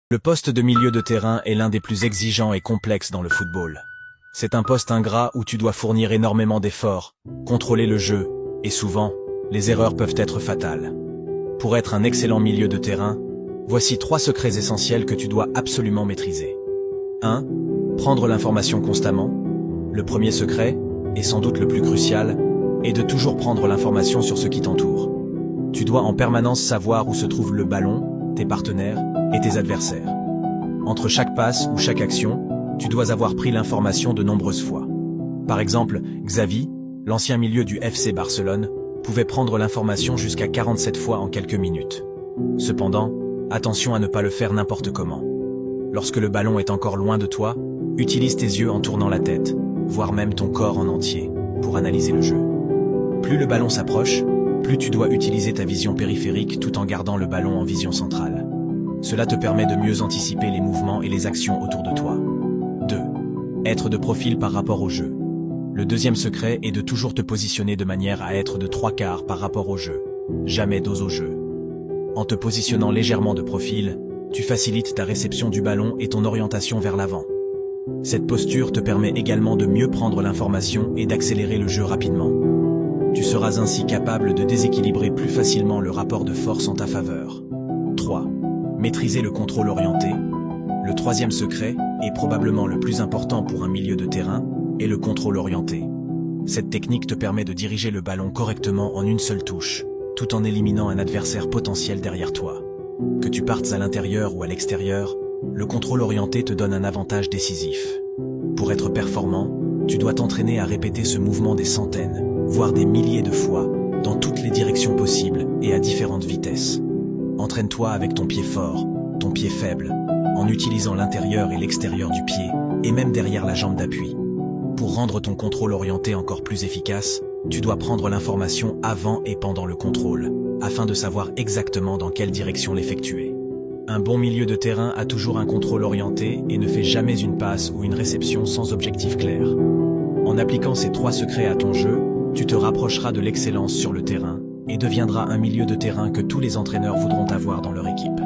Le poste de milieu de terrain est l'un des plus exigeants et complexes dans le football. C'est un poste ingrat où tu dois fournir énormément d'efforts, contrôler le jeu, et souvent, les erreurs peuvent être fatales. Pour être un excellent milieu de terrain, voici 3 secrets essentiels que tu dois absolument maîtriser. 1. Prendre l'information constamment. Le premier secret, et sans doute le plus crucial, est de toujours prendre l'information sur ce qui t'entoure. Tu dois en permanence savoir où se trouve le ballon, tes partenaires et tes adversaires. Entre chaque passe ou chaque action, tu dois avoir pris l'information de nombreuses fois. Par exemple, Xavi, l'ancien milieu du FC Barcelone, pouvait prendre l'information jusqu'à 47 fois en quelques minutes. Cependant, attention à ne pas le faire n'importe comment. Lorsque le ballon est encore loin de toi, utilise tes yeux en tournant la tête, voire même ton corps en entier, pour analyser le jeu. Plus le ballon s'approche, plus tu dois utiliser ta vision périphérique tout en gardant le ballon en vision centrale. Cela te permet de mieux anticiper les mouvements et les actions autour de toi. 2. Être de profil par rapport au jeu. Le deuxième secret est de toujours te positionner de manière à être de 3/4 par rapport au jeu, jamais dos au jeu. En te positionnant légèrement de profil, tu facilites ta réception du ballon et ton orientation vers l'avant. Cette posture te permet également de mieux prendre l'information et d'accélérer le jeu rapidement. Tu seras ainsi capable de déséquilibrer plus facilement le rapport de force en ta faveur. 3. Maîtriser le contrôle orienté. Le troisième secret, et probablement le plus important pour un milieu de terrain, est le contrôle orienté. Cette technique te permet de diriger le ballon correctement en une seule touche, tout en éliminant un adversaire potentiel derrière toi. Que tu partes à l'intérieur ou à l'extérieur, le contrôle orienté te donne un avantage décisif. Pour être performant, tu dois t'entraîner à répéter ce mouvement des centaines, voire des milliers de fois, dans toutes les directions possibles et à différentes vitesses. Entraîne-toi avec ton pied fort, ton pied faible, en utilisant l'intérieur et l'extérieur du pied, et même derrière la jambe d'appui. Pour rendre ton contrôle orienté encore plus efficace, tu dois prendre l'information avant et pendant le contrôle, afin de savoir exactement dans quelle direction l'effectuer. Un bon milieu de terrain a toujours un contrôle orienté et ne fait jamais une passe ou une réception sans objectif clair. En appliquant ces 3 secrets à ton jeu, tu te rapprocheras de l'excellence sur le terrain et deviendras un milieu de terrain que tous les entraîneurs voudront avoir dans leur équipe.